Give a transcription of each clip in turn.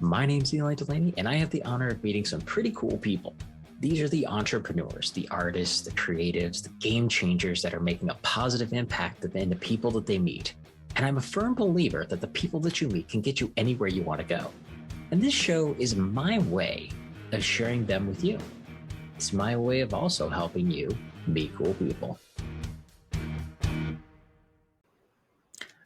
My name's Eli Delaney, and I have the honor of meeting some pretty cool people. These are the entrepreneurs, the artists, the creatives, the game changers that are making a positive impact in the people that they meet. And I'm a firm believer that the people that you meet can get you anywhere you want to go. And this show is my way of sharing them with you. It's my way of also helping you meet cool people.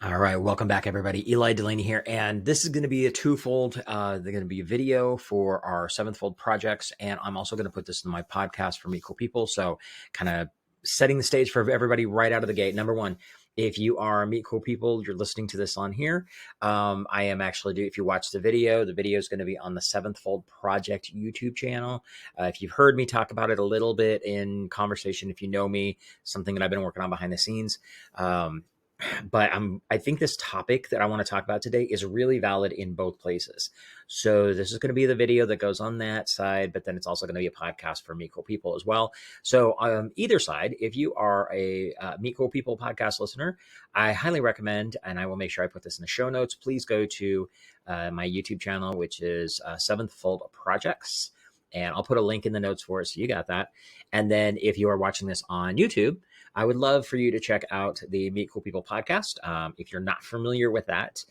All right, welcome back, everybody. Eli Delaney here, and this is going to be a twofold. They're going to be a video for our seventhfold projects, and I'm also going to put this in my podcast for Meet Cool People. So kind of setting the stage for everybody right out of the gate. Number one, if you are Meet Cool People, you're listening to this on here. I am actually, if you watch the video is going to be on the Seventhfold Project YouTube channel. If you've heard me talk about it a little bit in conversation, if you know me, something that I've been working on behind the scenes. But I think this topic that I want to talk about today is really valid in both places. So this is going to be the video that goes on that side, but then it's also going to be a podcast for Meet Cool People as well. So either side, if you are a Meet Cool People podcast listener, I highly recommend, and I will make sure I put this in the show notes, please go to my YouTube channel, which is Seventhfold Projects. And I'll put a link in the notes for it, so you got that. And then if you are watching this on YouTube, I would love for you to check out the Meet Cool People podcast. If you're not familiar with that,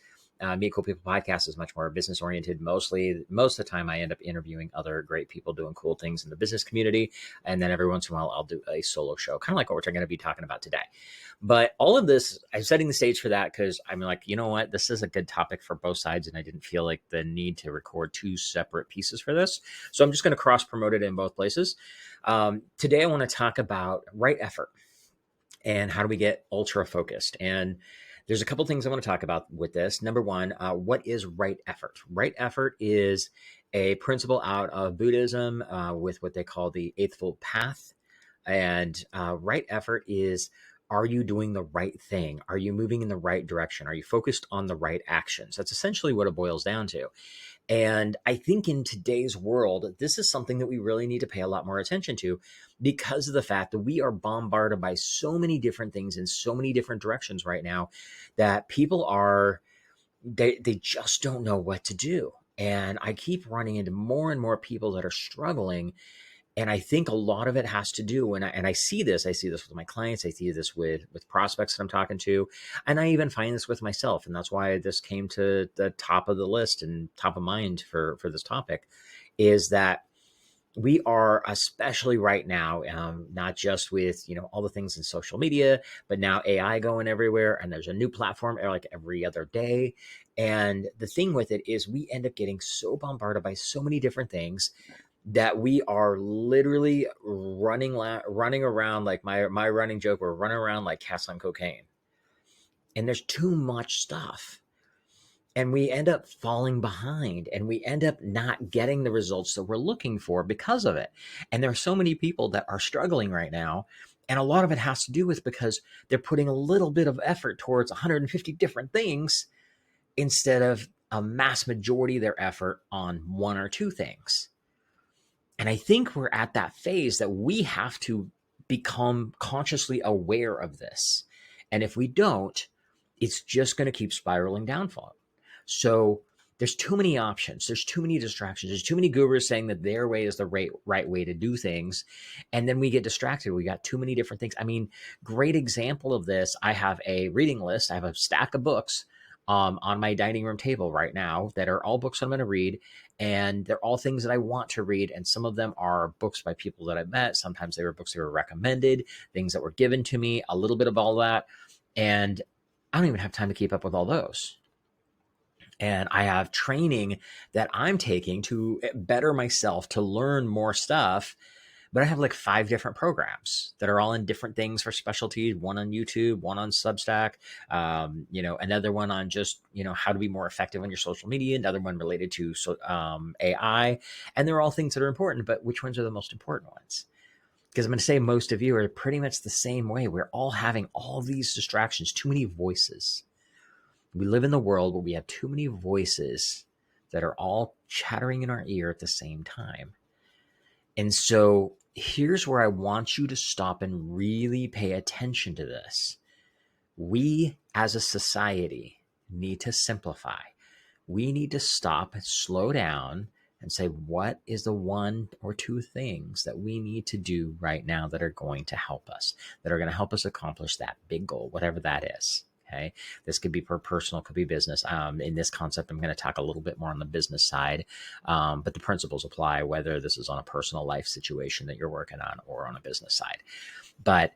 Meet Cool People podcast is much more business oriented. Most of the time I end up interviewing other great people doing cool things in the business community. And then every once in a while, I'll do a solo show, kind of like what we're going to be talking about today. But all of this, I'm setting the stage for that because I'm like, you know what? This is a good topic for both sides. And I didn't feel like the need to record two separate pieces for this. So I'm just going to cross promote it in both places. Today, I want to talk about right effort and how do we get ultra focused. And there's a couple things I want to talk about with this. Number one, what is right effort? Right effort is a principle out of Buddhism with what they call the Eightfold Path. And right effort is, are you doing the right thing? Are you moving in the right direction? Are you focused on the right actions? That's essentially what it boils down to. And I think in today's world, this is something that we really need to pay a lot more attention to because of the fact that we are bombarded by so many different things in so many different directions right now that people they just don't know what to do. And I keep running into more and more people that are struggling. And I think a lot of it has to do, and I see this with my clients, I see this with prospects that I'm talking to, and I even find this with myself. And that's why this came to the top of the list and top of mind for this topic, is that we are, especially right now, not just with, all the things in social media, but now AI going everywhere, and there's a new platform like every other day. And the thing with it is we end up getting so bombarded by so many different things that we are literally running around, like my running joke, we're running around like cats on cocaine. And there's too much stuff. And we end up falling behind, and we end up not getting the results that we're looking for because of it. And there are so many people that are struggling right now. And a lot of it has to do with because they're putting a little bit of effort towards 150 different things instead of a mass majority of their effort on one or two things. And I think we're at that phase that we have to become consciously aware of this. And if we don't, it's just going to keep spiraling downfall. So there's too many options. There's too many distractions. There's too many gurus saying that their way is the right way to do things. And then we get distracted. We got too many different things. I mean, great example of this. I have a reading list. I have a stack of books on my dining room table right now that are all books I'm going to read. And they're all things that I want to read. And some of them are books by people that I've met. Sometimes they were books that were recommended, things that were given to me, a little bit of all that. And I don't even have time to keep up with all those. And I have training that I'm taking to better myself, to learn more stuff. But I have like 5 different programs that are all in different things for specialties. One on YouTube, one on Substack, another one on just, how to be more effective on your social media, another one related to AI. And they're all things that are important, but which ones are the most important ones? Because I'm going to say most of you are pretty much the same way. We're all having all these distractions, too many voices. We live in the world where we have too many voices that are all chattering in our ear at the same time. And so here's where I want you to stop and really pay attention to this. We as a society need to simplify. we need to stop, slow down, and say, what is the one or two things that we need to do right now that are going to help us, that are going to help us accomplish that big goal, whatever that is. Okay. This could be personal, could be business. In this concept, I'm going to talk a little bit more on the business side. But the principles apply whether this is on a personal life situation that you're working on or on a business side. But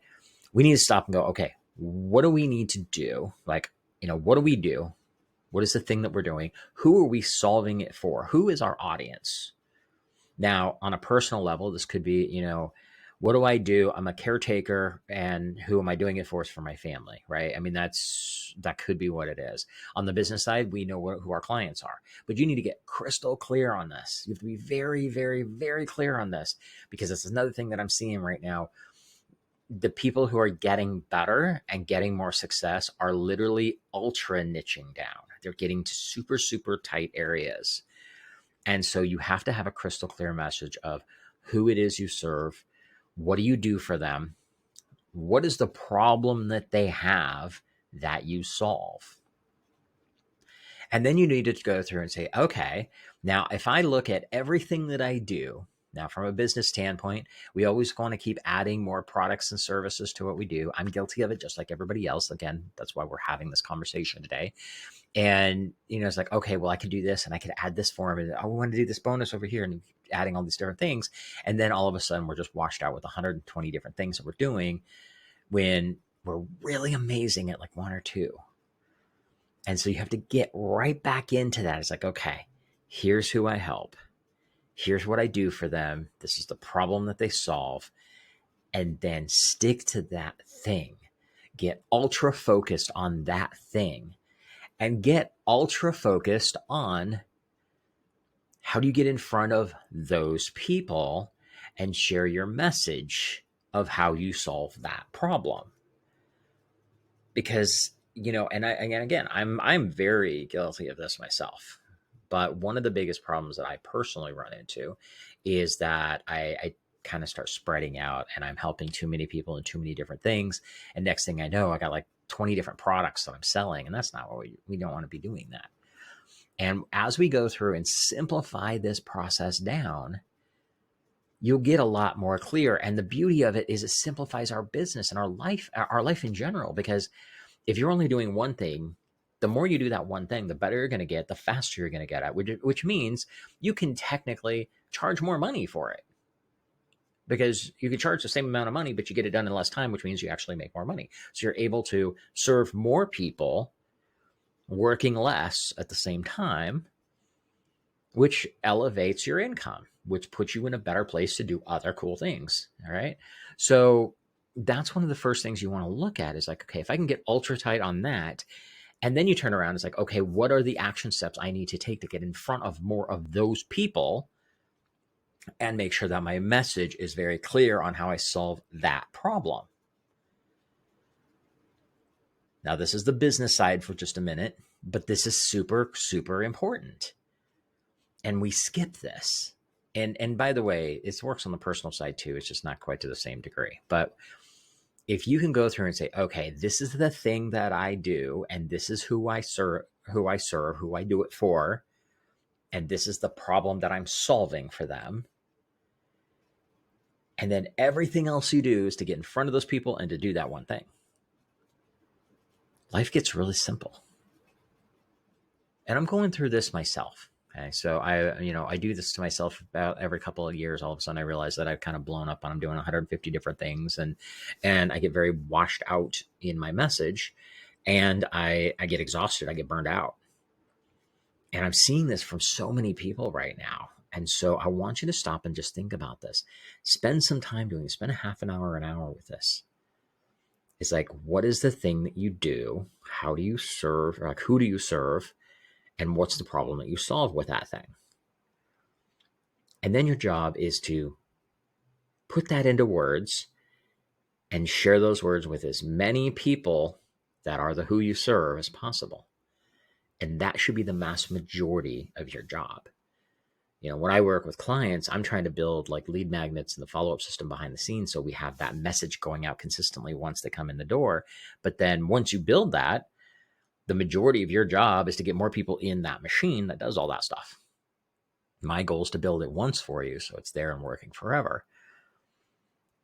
we need to stop and go, okay, what do we need to do? Like, what do we do? What is the thing that we're doing? Who are we solving it for? Who is our audience? Now, on a personal level, this could be, what do I do? I'm a caretaker, and who am I doing it for? Is for my family, right? I mean, that could be what it is. On the business side, we know who our clients are, but you need to get crystal clear on this. You have to be very, very, very clear on this, because it's another thing that I'm seeing right now. The people who are getting better and getting more success are literally ultra niching down. They're getting to super, super tight areas. And so you have to have a crystal clear message of who it is you serve. What do you do for them? What is the problem that they have that you solve? And then you need to go through and say, okay, now if I look at everything that I do, now from a business standpoint, we always want to keep adding more products and services to what we do. I'm guilty of it just like everybody else. Again, that's why we're having this conversation today. And, it's like, okay, well, I could do this and I could add this form, and I want to do this bonus over here, and adding all these different things. And then all of a sudden we're just washed out with 120 different things that we're doing when we're really amazing at like one or two. And so you have to get right back into that. It's like, okay, here's who I help. Here's what I do for them. This is the problem that they solve. And then stick to that thing. Get ultra focused on that thing. And get ultra focused on how do you get in front of those people and share your message of how you solve that problem. Because, and again, I'm very guilty of this myself. But one of the biggest problems that I personally run into is that I kind of start spreading out, and I'm helping too many people in too many different things. And next thing I know, I got like 20 different products that I'm selling. And that's not what we don't want to be doing that. And as we go through and simplify this process down, you'll get a lot more clear. And the beauty of it is it simplifies our business and our life in general, because if you're only doing one thing, the more you do that one thing, the better you're going to get, the faster you're going to get at, which means you can technically charge more money for it, because you can charge the same amount of money, but you get it done in less time, which means you actually make more money. So you're able to serve more people working less at the same time, which elevates your income, which puts you in a better place to do other cool things. All right. So that's one of the first things you want to look at is like, okay, if I can get ultra tight on that, and then you turn around, it's like, okay, what are the action steps I need to take to get in front of more of those people and make sure that my message is very clear on how I solve that problem? Now, this is the business side for just a minute, but this is super, super important. And we skip this. And by the way, it works on the personal side too. It's just not quite to the same degree. But if you can go through and say, okay, this is the thing that I do, and this is who I serve, who I do it for, and this is the problem that I'm solving for them. And then everything else you do is to get in front of those people and to do that one thing. Life gets really simple. And I'm going through this myself. Okay. So I do this to myself about every couple of years. All of a sudden I realize that I've kind of blown up on, I'm doing 150 different things, and I get very washed out in my message, and I get exhausted. I get burned out. And I'm seeing this from so many people right now. And so I want you to stop and just think about this. Spend some time doing this. Spend a half an hour with this. It's like, what is the thing that you do? How do you serve? Like, who do you serve? And what's the problem that you solve with that thing? And then your job is to put that into words and share those words with as many people that are the who you serve as possible. And that should be the mass majority of your job. When I work with clients, I'm trying to build like lead magnets and the follow-up system behind the scenes, so we have that message going out consistently once they come in the door. But then once you build that, The majority of your job is to get more people in that machine that does all that stuff. My goal is to build it once for you so it's there and working forever.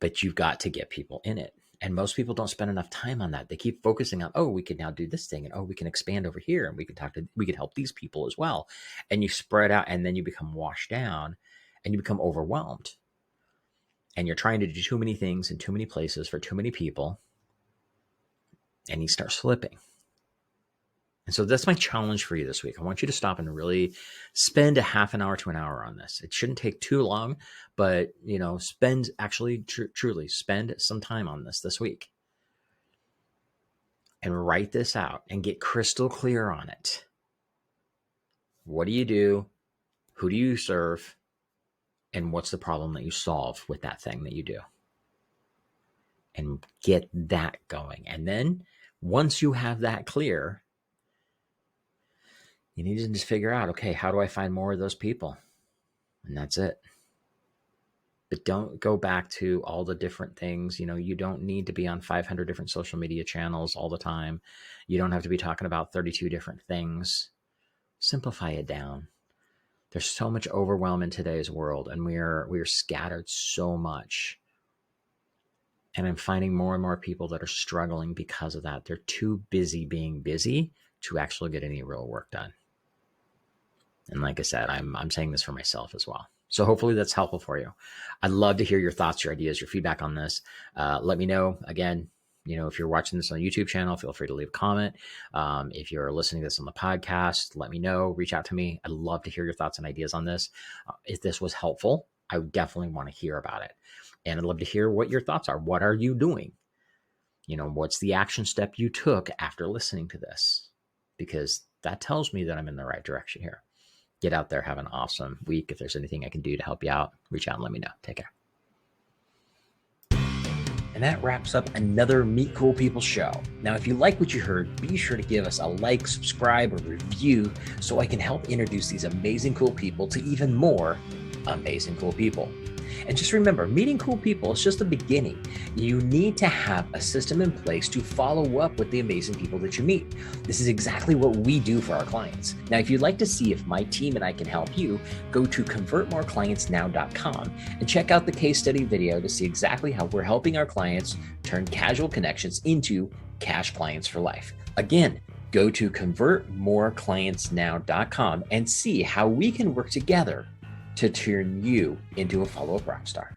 But you've got to get people in it. And most people don't spend enough time on that. They keep focusing on, oh, we can now do this thing, and oh, we can expand over here, and we can help these people as well. And you spread out, and then you become washed down and you become overwhelmed. And you're trying to do too many things in too many places for too many people, and you start slipping. And so that's my challenge for you this week. I want you to stop and really spend a half an hour to an hour on this. It shouldn't take too long, but truly spend some time on this week and write this out and get crystal clear on it. What do you do? Who do you serve? And what's the problem that you solve with that thing that you do? And get that going. And then once you have that clear, you need to just figure out, okay, how do I find more of those people? And that's it. But don't go back to all the different things. You don't need to be on 500 different social media channels all the time. You don't have to be talking about 32 different things. Simplify it down. There's so much overwhelm in today's world, and we are scattered so much. And I'm finding more and more people that are struggling because of that. They're too busy being busy to actually get any real work done. And like I said, I'm saying this for myself as well. So hopefully that's helpful for you. I'd love to hear your thoughts, your ideas, your feedback on this. Let me know. Again, if you're watching this on the YouTube channel, feel free to leave a comment. If you're listening to this on the podcast, let me know. Reach out to me. I'd love to hear your thoughts and ideas on this. If this was helpful, I would definitely want to hear about it. And I'd love to hear what your thoughts are. What are you doing? What's the action step you took after listening to this? Because that tells me that I'm in the right direction here. Get out there, have an awesome week. If there's anything I can do to help you out, reach out and let me know. Take care. And that wraps up another Meet Cool People show. Now, if you like what you heard, be sure to give us a like, subscribe, or review so I can help introduce these amazing cool people to even more amazing cool people. And just remember, meeting cool people is just the beginning. You need to have a system in place to follow up with the amazing people that you meet. This is exactly what we do for our clients. Now, if you'd like to see if my team and I can help you, go to convertmoreclientsnow.com and check out the case study video to see exactly how we're helping our clients turn casual connections into cash clients for life. Again, go to convertmoreclientsnow.com and see how we can work together to turn you into a follow-up rock star.